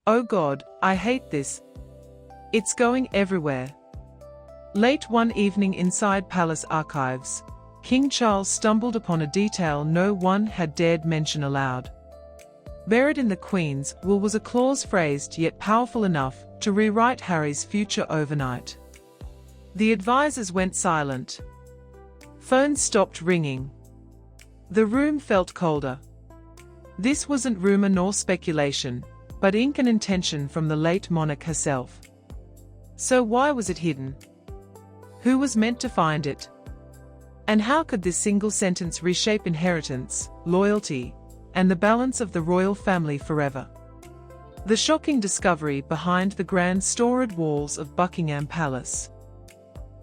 "Oh God, I hate this. It's going everywhere." Late one evening inside palace archives, King Charles stumbled upon a detail no one had dared mention aloud. Buried in the Queen's will was a clause phrased yet powerful enough to rewrite Harry's future overnight. The advisors went silent. Phones stopped ringing. The room felt colder. This wasn't rumor nor speculation, but ink and intention from the late monarch herself. So why was it hidden? Who was meant to find it? And how could this single sentence reshape inheritance, loyalty, and the balance of the royal family forever? The shocking discovery behind the grand storied walls of Buckingham Palace.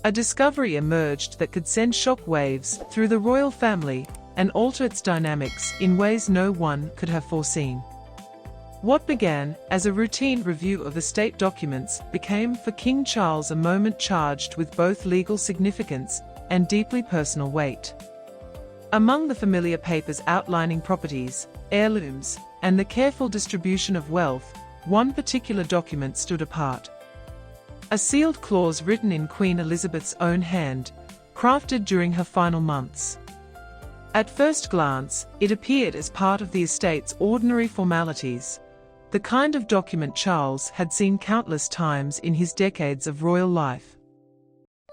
A discovery emerged that could send shock waves through the royal family and alter its dynamics in ways no one could have foreseen. What began as a routine review of estate documents became for King Charles a moment charged with both legal significance and deeply personal weight. Among the familiar papers outlining properties, heirlooms, and the careful distribution of wealth, one particular document stood apart. A sealed clause written in Queen Elizabeth's own hand, crafted during her final months. At first glance, it appeared as part of the estate's ordinary formalities, the kind of document Charles had seen countless times in his decades of royal life.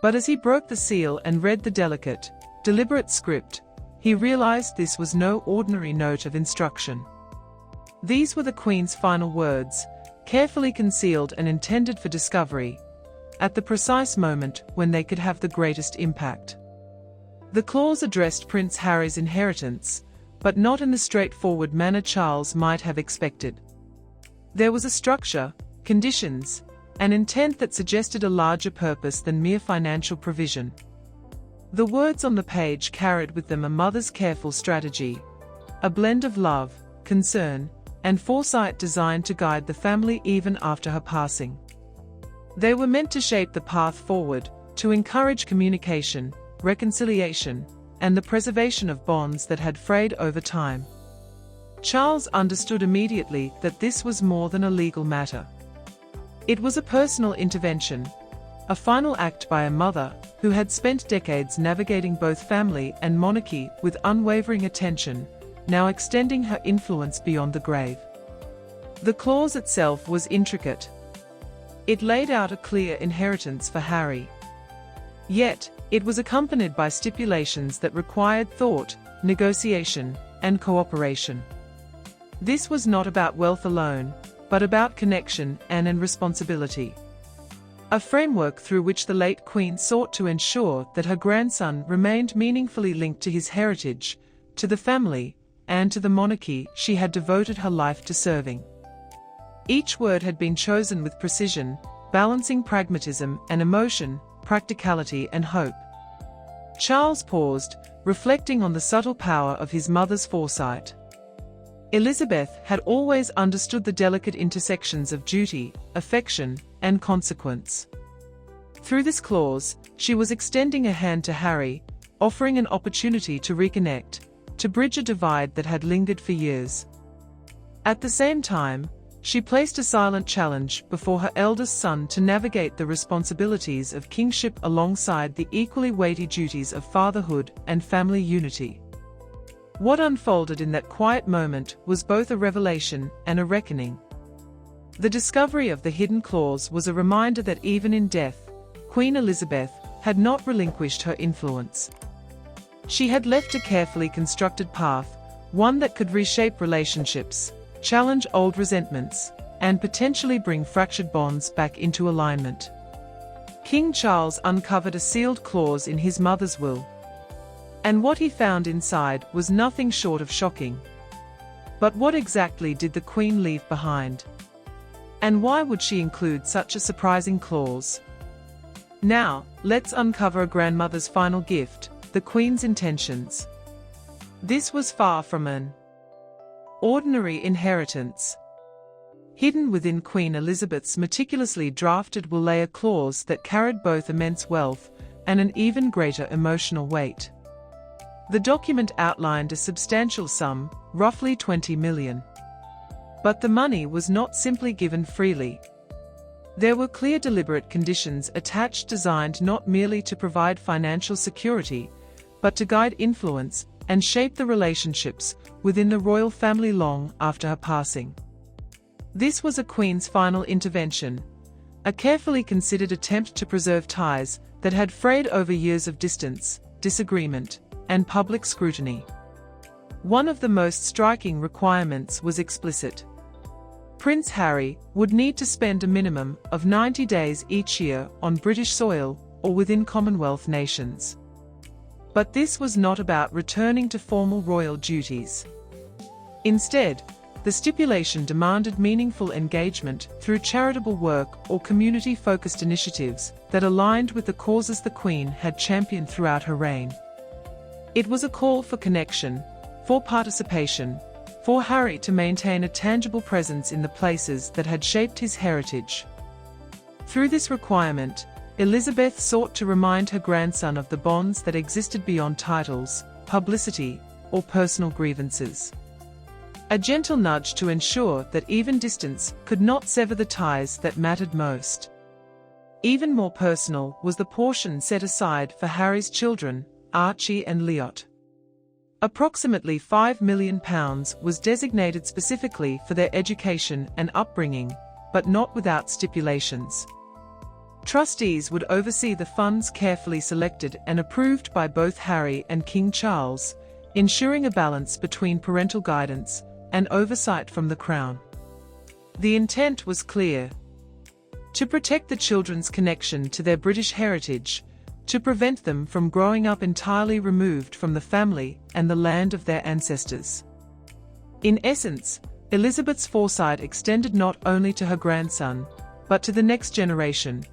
But as he broke the seal and read the delicate, deliberate script, he realized this was no ordinary note of instruction. These were the Queen's final words, carefully concealed and intended for discovery, at the precise moment when they could have the greatest impact. The clause addressed Prince Harry's inheritance, but not in the straightforward manner Charles might have expected. There was a structure, conditions, an intent that suggested a larger purpose than mere financial provision. The words on the page carried with them a mother's careful strategy, a blend of love, concern, and foresight designed to guide the family even after her passing. They were meant to shape the path forward, to encourage communication, reconciliation, and the preservation of bonds that had frayed over time. Charles understood immediately that this was more than a legal matter. It was a personal intervention, a final act by a mother who had spent decades navigating both family and monarchy with unwavering attention, now extending her influence beyond the grave. The clause itself was intricate. It laid out a clear inheritance for Harry. Yet, it was accompanied by stipulations that required thought, negotiation, and cooperation. This was not about wealth alone, but about connection and responsibility. A framework through which the late Queen sought to ensure that her grandson remained meaningfully linked to his heritage, to the family, and to the monarchy she had devoted her life to serving. Each word had been chosen with precision, balancing pragmatism and emotion, practicality and hope. Charles paused, reflecting on the subtle power of his mother's foresight. Elizabeth had always understood the delicate intersections of duty, affection, and consequence. Through this clause, she was extending a hand to Harry, offering an opportunity to reconnect, to bridge a divide that had lingered for years. At the same time, she placed a silent challenge before her eldest son to navigate the responsibilities of kingship alongside the equally weighty duties of fatherhood and family unity. What unfolded in that quiet moment was both a revelation and a reckoning. The discovery of the hidden clause was a reminder that even in death, Queen Elizabeth had not relinquished her influence. She had left a carefully constructed path, one that could reshape relationships, challenge old resentments, and potentially bring fractured bonds back into alignment. King Charles uncovered a sealed clause in his mother's will. And what he found inside was nothing short of shocking. But what exactly did the Queen leave behind? And why would she include such a surprising clause? Now, let's uncover a grandmother's final gift, the Queen's intentions. This was far from an ordinary inheritance. Hidden within Queen Elizabeth's meticulously drafted will lay a clause that carried both immense wealth and an even greater emotional weight. The document outlined a substantial sum, roughly 20 million. But the money was not simply given freely. There were clear deliberate conditions attached designed not merely to provide financial security, but to guide influence and shape the relationships within the royal family long after her passing. This was a queen's final intervention, a carefully considered attempt to preserve ties that had frayed over years of distance, disagreement, and public scrutiny. One of the most striking requirements was explicit. Prince Harry would need to spend a minimum of 90 days each year on British soil or within Commonwealth nations. But this was not about returning to formal royal duties. Instead, the stipulation demanded meaningful engagement through charitable work or community-focused initiatives that aligned with the causes the Queen had championed throughout her reign. It was a call for connection, for participation, for Harry to maintain a tangible presence in the places that had shaped his heritage. Through this requirement, Elizabeth sought to remind her grandson of the bonds that existed beyond titles, publicity, or personal grievances. A gentle nudge to ensure that even distance could not sever the ties that mattered most. Even more personal was the portion set aside for Harry's children, Archie and Leot. Approximately £5 million was designated specifically for their education and upbringing, but not without stipulations. Trustees would oversee the funds carefully selected and approved by both Harry and King Charles, ensuring a balance between parental guidance and oversight from the Crown. The intent was clear: to protect the children's connection to their British heritage, to prevent them from growing up entirely removed from the family and the land of their ancestors. In essence, Elizabeth's foresight extended not only to her grandson, but to the next generation,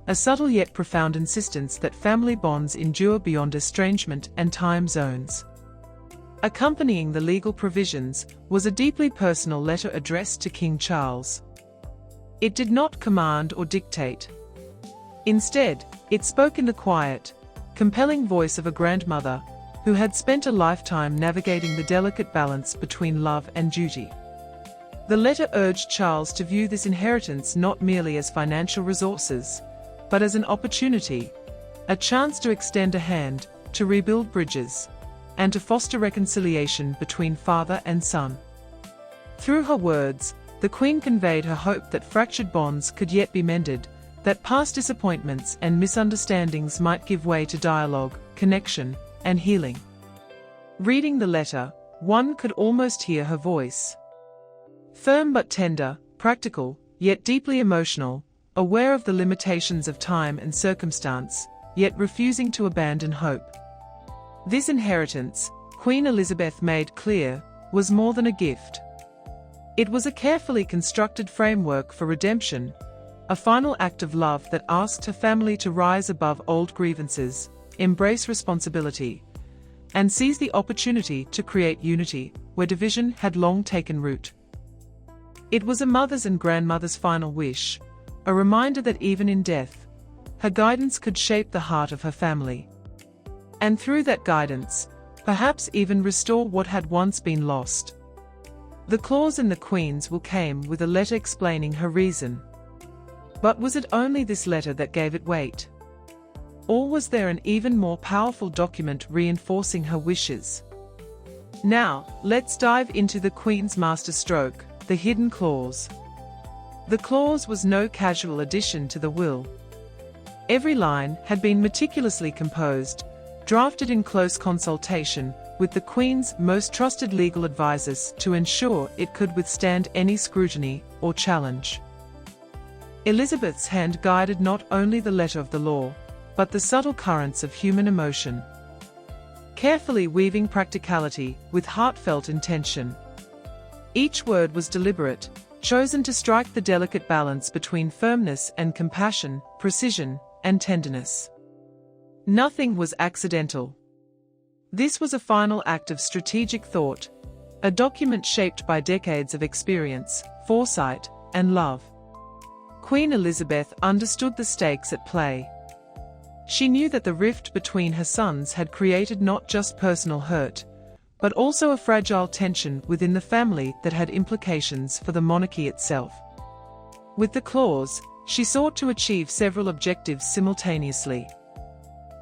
a subtle yet profound insistence that family bonds endure beyond estrangement and time zones. Accompanying the legal provisions was a deeply personal letter addressed to King Charles. It did not command or dictate. Instead, it spoke in the quiet, compelling voice of a grandmother who had spent a lifetime navigating the delicate balance between love and duty. The letter urged Charles to view this inheritance not merely as financial resources, but as an opportunity, a chance to extend a hand, to rebuild bridges, and to foster reconciliation between father and son. Through her words, the Queen conveyed her hope that fractured bonds could yet be mended, that past disappointments and misunderstandings might give way to dialogue, connection, and healing. Reading the letter, one could almost hear her voice. Firm but tender, practical, yet deeply emotional, aware of the limitations of time and circumstance, yet refusing to abandon hope. This inheritance, Queen Elizabeth made clear, was more than a gift. It was a carefully constructed framework for redemption, a final act of love that asked her family to rise above old grievances, embrace responsibility, and seize the opportunity to create unity where division had long taken root. It was a mother's and grandmother's final wish, a reminder that even in death, her guidance could shape the heart of her family. And through that guidance, perhaps even restore what had once been lost. The clause in the Queen's will came with a letter explaining her reason. But was it only this letter that gave it weight? Or was there an even more powerful document reinforcing her wishes? Now, let's dive into the Queen's masterstroke, the hidden clause. The clause was no casual addition to the will. Every line had been meticulously composed, drafted in close consultation with the Queen's most trusted legal advisors to ensure it could withstand any scrutiny or challenge. Elizabeth's hand guided not only the letter of the law, but the subtle currents of human emotion, carefully weaving practicality with heartfelt intention. Each word was deliberate, chosen to strike the delicate balance between firmness and compassion, precision and tenderness. Nothing was accidental. This was a final act of strategic thought, a document shaped by decades of experience, foresight, and love. Queen Elizabeth understood the stakes at play. She knew that the rift between her sons had created not just personal hurt, but also a fragile tension within the family that had implications for the monarchy itself. With the clause, she sought to achieve several objectives simultaneously.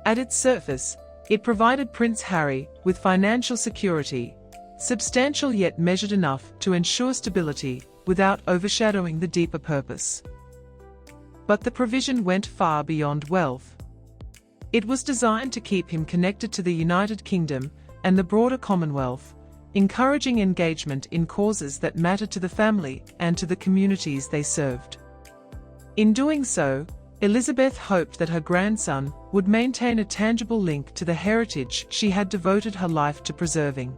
At its surface, it provided Prince Harry with financial security, substantial yet measured enough to ensure stability without overshadowing the deeper purpose. But the provision went far beyond wealth. It was designed to keep him connected to the United Kingdom and the broader Commonwealth, encouraging engagement in causes that mattered to the family and to the communities they served. In doing so, Elizabeth hoped that her grandson would maintain a tangible link to the heritage she had devoted her life to preserving.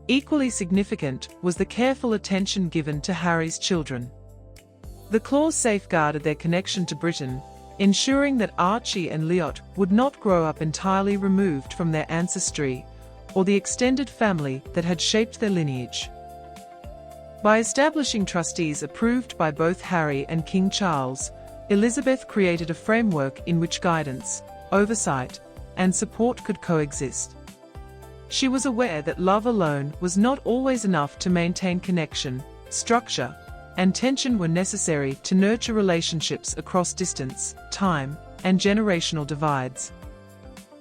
Equally significant was the careful attention given to Harry's children. The clause safeguarded their connection to Britain, ensuring that Archie and Leot would not grow up entirely removed from their ancestry or the extended family that had shaped their lineage. By establishing trustees approved by both Harry and King Charles, Elizabeth created a framework in which guidance, oversight, and support could coexist. She was aware that love alone was not always enough to maintain connection, structure, and tension were necessary to nurture relationships across distance, time, and generational divides.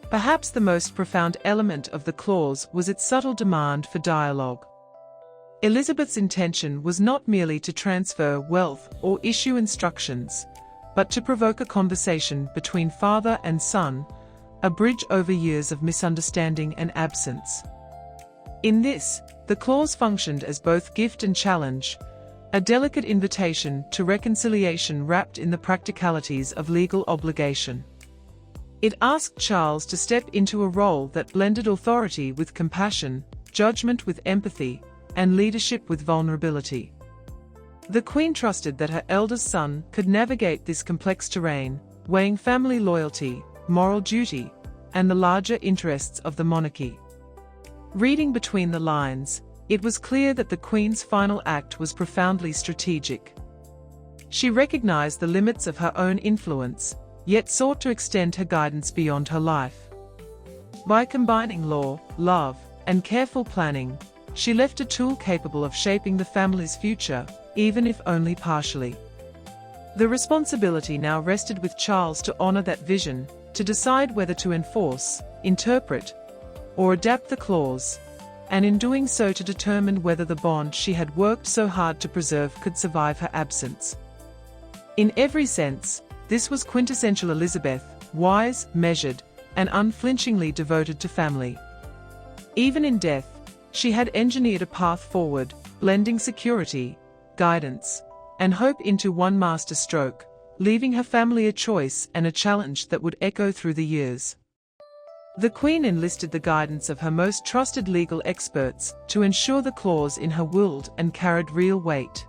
Perhaps the most profound element of the clause was its subtle demand for dialogue. Elizabeth's intention was not merely to transfer wealth or issue instructions, but to provoke a conversation between father and son, a bridge over years of misunderstanding and absence. In this, the clause functioned as both gift and challenge, a delicate invitation to reconciliation wrapped in the practicalities of legal obligation. It asked Charles to step into a role that blended authority with compassion, judgment with empathy, and leadership with vulnerability. The Queen trusted that her eldest son could navigate this complex terrain, weighing family loyalty, moral duty, and the larger interests of the monarchy. Reading between the lines, it was clear that the Queen's final act was profoundly strategic. She recognized the limits of her own influence, yet sought to extend her guidance beyond her life. By combining law, love, and careful planning, she left a tool capable of shaping the family's future, even if only partially. The responsibility now rested with Charles to honor that vision, to decide whether to enforce, interpret, or adapt the clause, and in doing so to determine whether the bond she had worked so hard to preserve could survive her absence. In every sense, this was quintessential Elizabeth, wise, measured, and unflinchingly devoted to family. Even in death, she had engineered a path forward, blending security, guidance, and hope into one master stroke, leaving her family a choice and a challenge that would echo through the years. The Queen enlisted the guidance of her most trusted legal experts to ensure the clause in her will and carried real weight.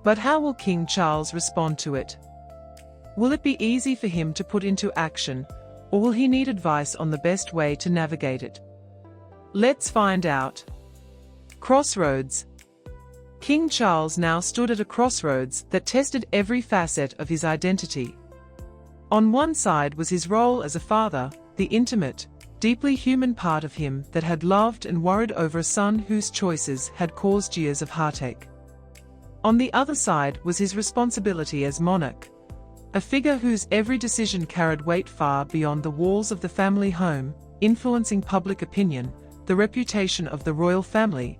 But how will King Charles respond to it? Will it be easy for him to put into action, or will he need advice on the best way to navigate it? Let's find out. Crossroads. King Charles now stood at a crossroads that tested every facet of his identity. On one side was his role as a father, the intimate, deeply human part of him that had loved and worried over a son whose choices had caused years of heartache. On the other side was his responsibility as monarch, a figure whose every decision carried weight far beyond the walls of the family home, influencing public opinion, the reputation of the royal family,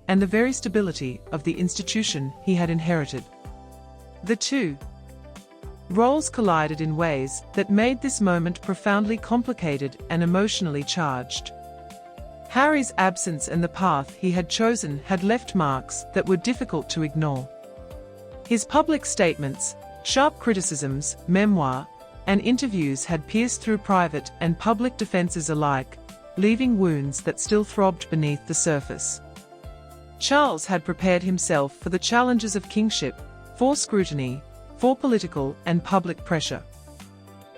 and the very stability of the institution he had inherited. The two roles collided in ways that made this moment profoundly complicated and emotionally charged. Harry's absence and the path he had chosen had left marks that were difficult to ignore. His public statements, sharp criticisms, memoir, and interviews had pierced through private and public defenses alike, leaving wounds that still throbbed beneath the surface. Charles had prepared himself for the challenges of kingship, for scrutiny, for political and public pressure.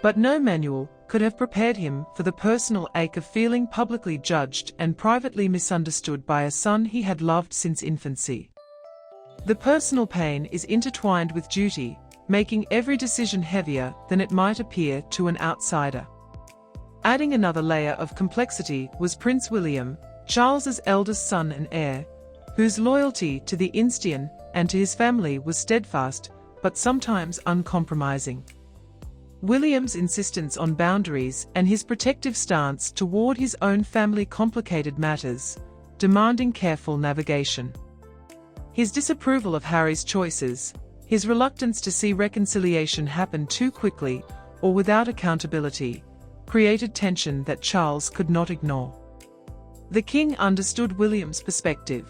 But no manual could have prepared him for the personal ache of feeling publicly judged and privately misunderstood by a son he had loved since infancy. The personal pain is intertwined with duty, making every decision heavier than it might appear to an outsider. Adding another layer of complexity was Prince William, Charles's eldest son and heir, whose loyalty to the Instian and to his family was steadfast, but sometimes uncompromising. William's insistence on boundaries and his protective stance toward his own family complicated matters, demanding careful navigation. His disapproval of Harry's choices, his reluctance to see reconciliation happen too quickly or without accountability, created tension that Charles could not ignore. The king understood William's perspective.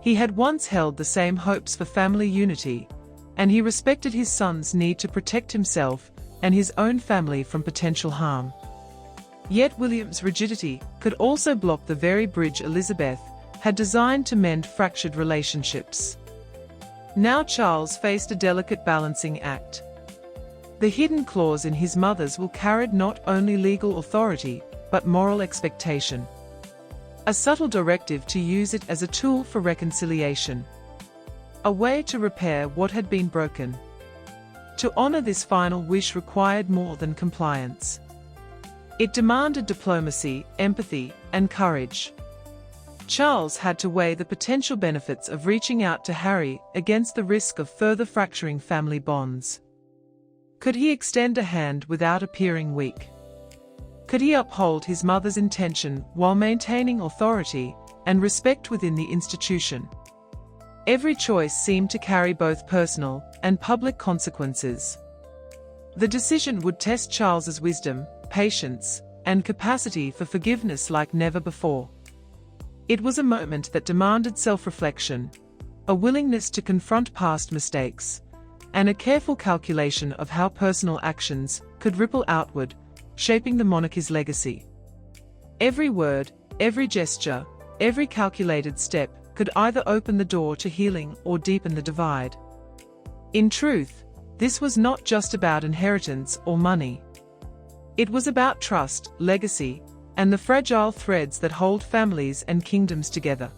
He had once held the same hopes for family unity, and he respected his son's need to protect himself and his own family from potential harm. Yet William's rigidity could also block the very bridge Elizabeth had designed to mend fractured relationships. Now Charles faced a delicate balancing act. The hidden clause in his mother's will carried not only legal authority, but moral expectation. A subtle directive to use it as a tool for reconciliation. A way to repair what had been broken. To honor this final wish required more than compliance. It demanded diplomacy, empathy, and courage. Charles had to weigh the potential benefits of reaching out to Harry against the risk of further fracturing family bonds. Could he extend a hand without appearing weak? Could he uphold his mother's intention while maintaining authority and respect within the institution? Every choice seemed to carry both personal and public consequences. The decision would test Charles's wisdom, patience, and capacity for forgiveness like never before. It was a moment that demanded self-reflection, a willingness to confront past mistakes, and a careful calculation of how personal actions could ripple outward, shaping the monarchy's legacy. Every word, every gesture, every calculated step could either open the door to healing or deepen the divide. In truth, this was not just about inheritance or money. It was about trust, legacy, and the fragile threads that hold families and kingdoms together.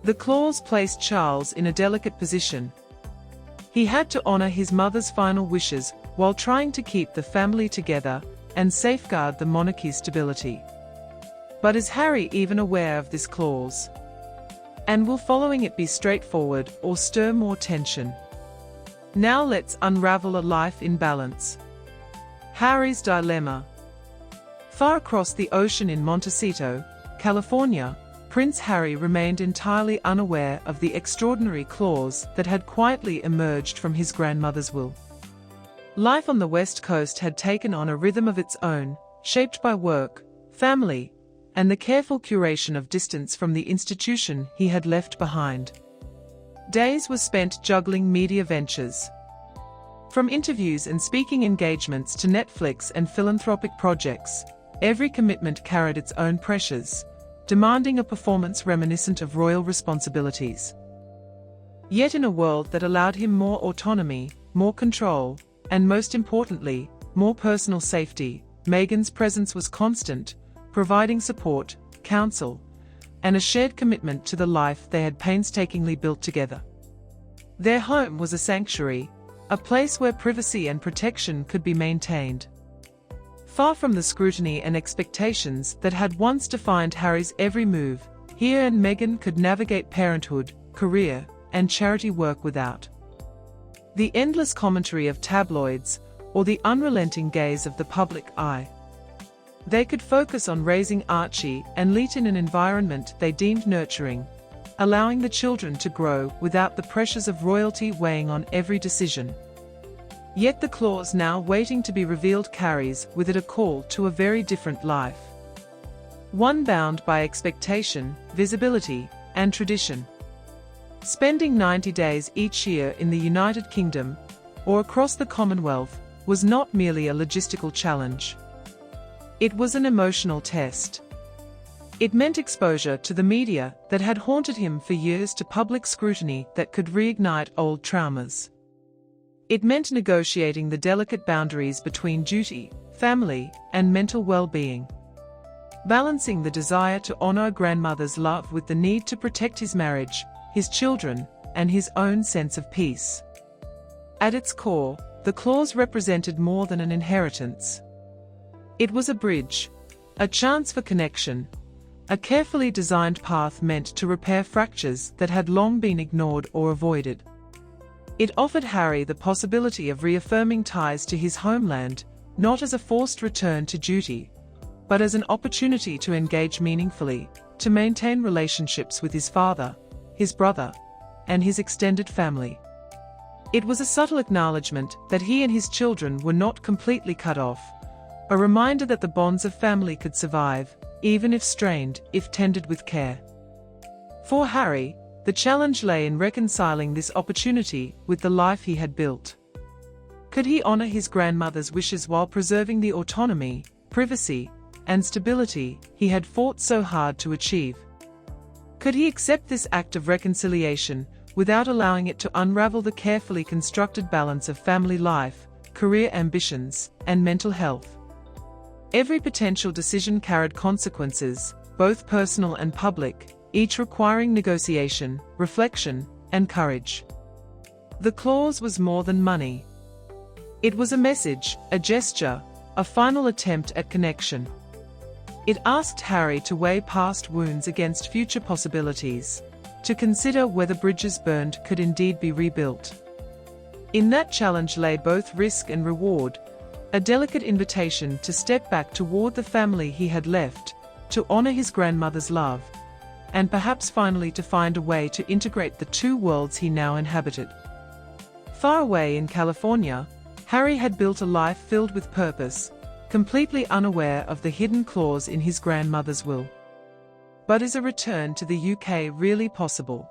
The clause placed Charles in a delicate position. He had to honor his mother's final wishes while trying to keep the family together and safeguard the monarchy's stability. But is Harry even aware of this clause? And will following it be straightforward or stir more tension? Now let's unravel a life in balance. Harry's dilemma. Far across the ocean in Montecito, California, Prince Harry remained entirely unaware of the extraordinary clause that had quietly emerged from his grandmother's will. Life on the West Coast had taken on a rhythm of its own, shaped by work, family, and the careful curation of distance from the institution he had left behind. Days were spent juggling media ventures. From interviews and speaking engagements to Netflix and philanthropic projects, every commitment carried its own pressures, demanding a performance reminiscent of royal responsibilities. Yet in a world that allowed him more autonomy, more control, and most importantly, more personal safety, Meghan's presence was constant, providing support, counsel, and a shared commitment to the life they had painstakingly built together. Their home was a sanctuary, a place where privacy and protection could be maintained. Far from the scrutiny and expectations that had once defined Harry's every move, he and Meghan could navigate parenthood, career, and charity work without the endless commentary of tabloids or the unrelenting gaze of the public eye. They could focus on raising Archie and Leet in an environment they deemed nurturing, allowing the children to grow without the pressures of royalty weighing on every decision. Yet the clause now waiting to be revealed carries with it a call to a very different life. One bound by expectation, visibility, and tradition. Spending 90 days each year in the United Kingdom, or across the Commonwealth, was not merely a logistical challenge. It was an emotional test. It meant exposure to the media that had haunted him for years, to public scrutiny that could reignite old traumas. It meant negotiating the delicate boundaries between duty, family, and mental well-being. Balancing the desire to honor grandmother's love with the need to protect his marriage, his children, and his own sense of peace. At its core, the clause represented more than an inheritance. It was a bridge, a chance for connection, a carefully designed path meant to repair fractures that had long been ignored or avoided. It offered Harry the possibility of reaffirming ties to his homeland, not as a forced return to duty, but as an opportunity to engage meaningfully, to maintain relationships with his father, his brother, and his extended family. It was a subtle acknowledgement that he and his children were not completely cut off, a reminder that the bonds of family could survive, even if strained, if tended with care. For Harry, the challenge lay in reconciling this opportunity with the life he had built. Could he honor his grandmother's wishes while preserving the autonomy, privacy, and stability he had fought so hard to achieve? Could he accept this act of reconciliation without allowing it to unravel the carefully constructed balance of family life, career ambitions, and mental health? Every potential decision carried consequences, both personal and public, each requiring negotiation, reflection, and courage. The clause was more than money. It was a message, a gesture, a final attempt at connection. It asked Harry to weigh past wounds against future possibilities, to consider whether bridges burned could indeed be rebuilt. In that challenge lay both risk and reward, a delicate invitation to step back toward the family he had left, to honor his grandmother's love, and perhaps finally to find a way to integrate the two worlds he now inhabited. Far away in California, Harry had built a life filled with purpose, completely unaware of the hidden clause in his grandmother's will. But is a return to the UK really possible?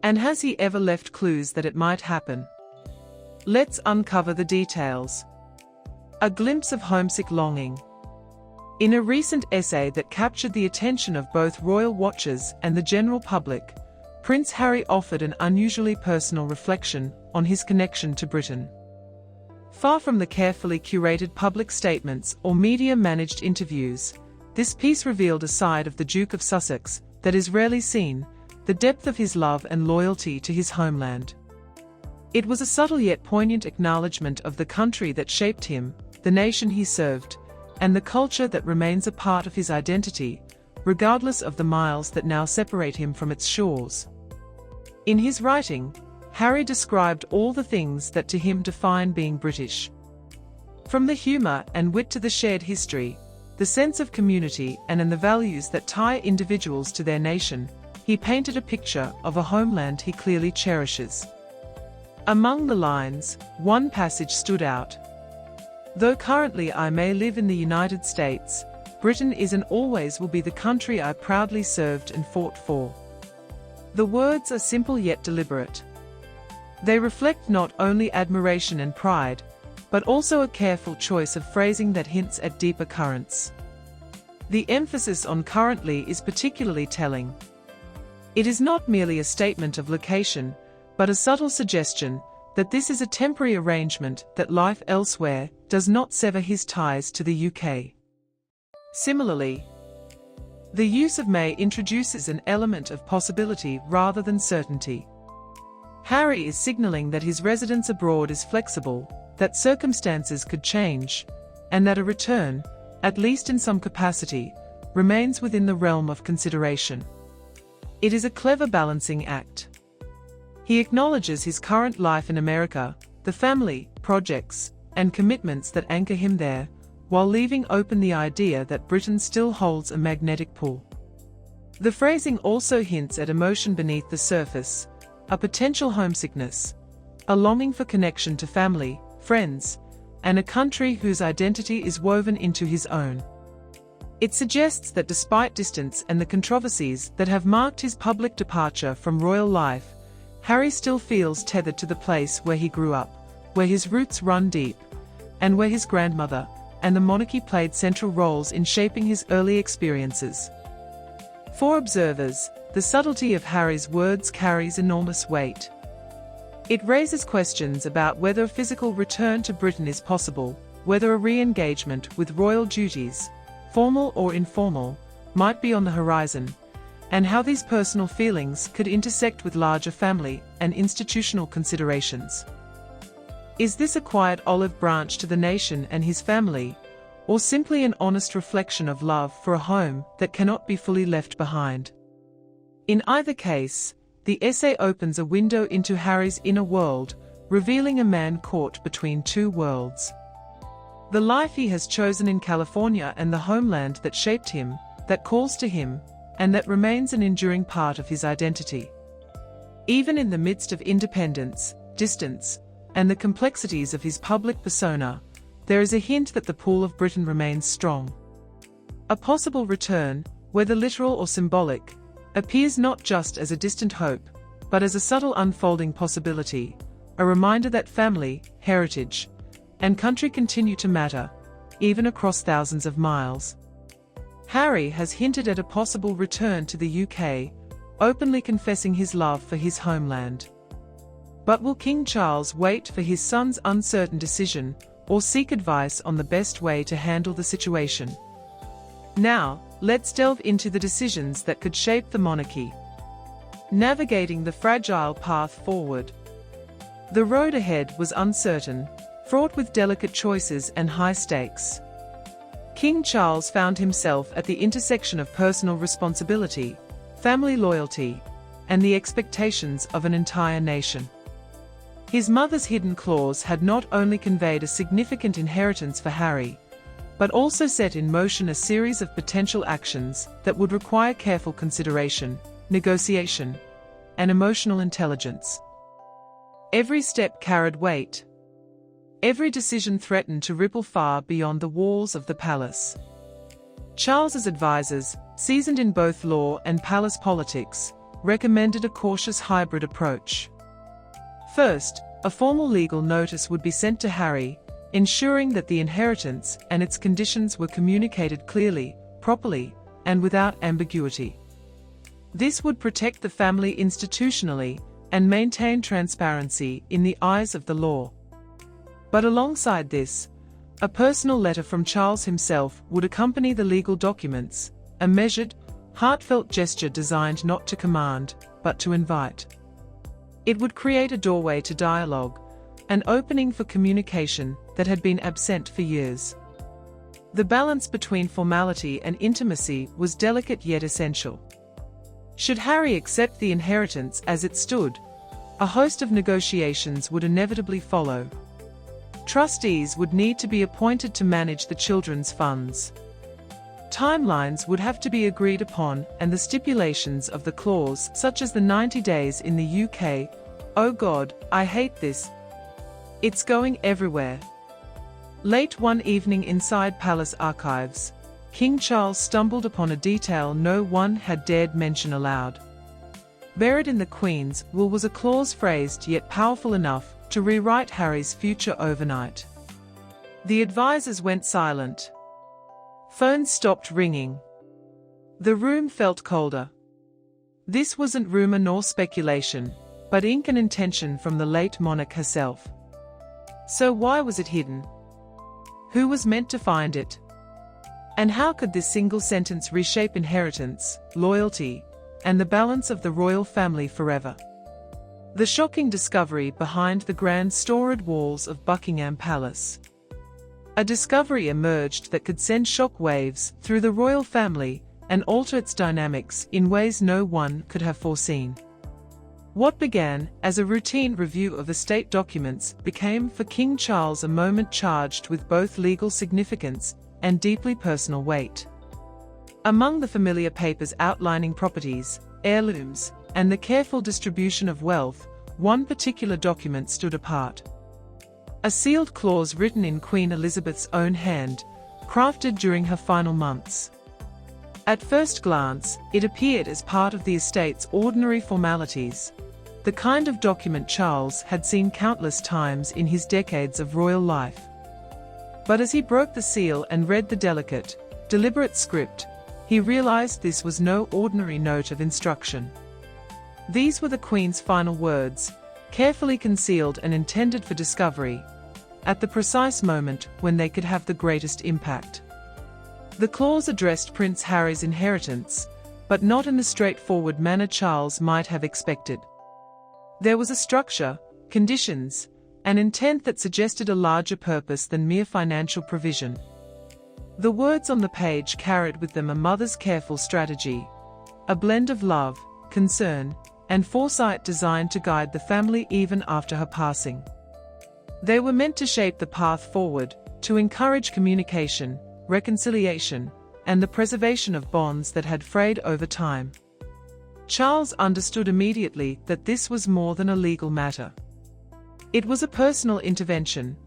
And has he ever left clues that it might happen? Let's uncover the details. A glimpse of homesick longing. In a recent essay that captured the attention of both royal watchers and the general public, Prince Harry offered an unusually personal reflection on his connection to Britain. Far from the carefully curated public statements or media-managed interviews, this piece revealed a side of the Duke of Sussex that is rarely seen, the depth of his love and loyalty to his homeland. It was a subtle yet poignant acknowledgement of the country that shaped him, the nation he served, and the culture that remains a part of his identity, regardless of the miles that now separate him from its shores. In his writing, Harry described all the things that to him define being British. From the humour and wit to the shared history, the sense of community and the values that tie individuals to their nation, he painted a picture of a homeland he clearly cherishes. Among the lines, one passage stood out. "Though currently I may live in the United States, Britain is and always will be the country I proudly served and fought for." The words are simple yet deliberate. They reflect not only admiration and pride, but also a careful choice of phrasing that hints at deeper currents. The emphasis on currently is particularly telling. It is not merely a statement of location, but a subtle suggestion that this is a temporary arrangement, that life elsewhere does not sever his ties to the UK. Similarly, the use of may introduces an element of possibility rather than certainty. Harry is signaling that his residence abroad is flexible, that circumstances could change, and that a return, at least in some capacity, remains within the realm of consideration. It is a clever balancing act. He acknowledges his current life in America, the family, projects, and commitments that anchor him there, while leaving open the idea that Britain still holds a magnetic pull. The phrasing also hints at emotion beneath the surface, a potential homesickness, a longing for connection to family, friends, and a country whose identity is woven into his own. It suggests that despite distance and the controversies that have marked his public departure from royal life, Harry still feels tethered to the place where he grew up, where his roots run deep, and where his grandmother and the monarchy played central roles in shaping his early experiences. For observers, the subtlety of Harry's words carries enormous weight. It raises questions about whether a physical return to Britain is possible, whether a re-engagement with royal duties, formal or informal, might be on the horizon, and how these personal feelings could intersect with larger family and institutional considerations. Is this a quiet olive branch to the nation and his family, or simply an honest reflection of love for a home that cannot be fully left behind. In either case, the essay opens a window into Harry's inner world, revealing a man caught between two worlds. The life he has chosen in California and the homeland that shaped him, that calls to him, and that remains an enduring part of his identity. Even in the midst of independence, distance, and the complexities of his public persona, there is a hint that the pull of Britain remains strong. A possible return, whether literal or symbolic, appears not just as a distant hope, but as a subtle unfolding possibility, a reminder that family, heritage, and country continue to matter, even across thousands of miles. Harry has hinted at a possible return to the UK, openly confessing his love for his homeland. But will King Charles wait for his son's uncertain decision, or seek advice on the best way to handle the situation? Now, let's delve into the decisions that could shape the monarchy. Navigating the fragile path forward. The road ahead was uncertain, fraught with delicate choices and high stakes. King Charles found himself at the intersection of personal responsibility, family loyalty, and the expectations of an entire nation. His mother's hidden clause had not only conveyed a significant inheritance for Harry, but also set in motion a series of potential actions that would require careful consideration, negotiation, and emotional intelligence. Every step carried weight. Every decision threatened to ripple far beyond the walls of the palace. Charles's advisors, seasoned in both law and palace politics, recommended a cautious hybrid approach. First, a formal legal notice would be sent to Harry, ensuring that the inheritance and its conditions were communicated clearly, properly, and without ambiguity. This would protect the family institutionally and maintain transparency in the eyes of the law. But alongside this, a personal letter from Charles himself would accompany the legal documents, a measured, heartfelt gesture designed not to command, but to invite. It would create a doorway to dialogue, an opening for communication that had been absent for years. The balance between formality and intimacy was delicate yet essential. Should Harry accept the inheritance as it stood, a host of negotiations would inevitably follow. Trustees would need to be appointed to manage the children's funds. Timelines would have to be agreed upon, and the stipulations of the clause, such as the 90 days in the UK, oh God, I hate this. It's going everywhere. Late one evening inside palace archives, King Charles stumbled upon a detail no one had dared mention aloud. Buried in the Queen's will was a clause phrased yet powerful enough to rewrite Harry's future overnight. The advisors went silent. Phones stopped ringing. The room felt colder. This wasn't rumor nor speculation, but ink and intention from the late monarch herself. So why was it hidden? Who was meant to find it? And how could this single sentence reshape inheritance, loyalty, and the balance of the royal family forever? The shocking discovery behind the grand storied walls of Buckingham Palace. A discovery emerged that could send shock waves through the royal family and alter its dynamics in ways no one could have foreseen. What began as a routine review of estate documents became for King Charles a moment charged with both legal significance and deeply personal weight. Among the familiar papers outlining properties, heirlooms, and the careful distribution of wealth, one particular document stood apart. A sealed clause written in Queen Elizabeth's own hand, crafted during her final months. At first glance, it appeared as part of the estate's ordinary formalities, the kind of document Charles had seen countless times in his decades of royal life. But as he broke the seal and read the delicate, deliberate script, he realized this was no ordinary note of instruction. These were the Queen's final words, carefully concealed and intended for discovery, at the precise moment when they could have the greatest impact. The clause addressed Prince Harry's inheritance, but not in the straightforward manner Charles might have expected. There was a structure, conditions, and intent that suggested a larger purpose than mere financial provision. The words on the page carried with them a mother's careful strategy, a blend of love, concern, and foresight designed to guide the family even after her passing. They were meant to shape the path forward, to encourage communication, reconciliation, and the preservation of bonds that had frayed over time. Charles understood immediately that this was more than a legal matter. It was a personal intervention,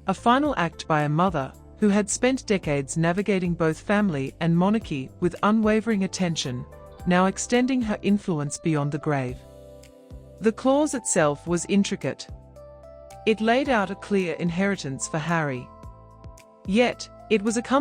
a final act by a mother who had spent decades navigating both family and monarchy with unwavering attention, now extending her influence beyond the grave. The clause itself was intricate. It laid out a clear inheritance for Harry. Yet, it was accompanied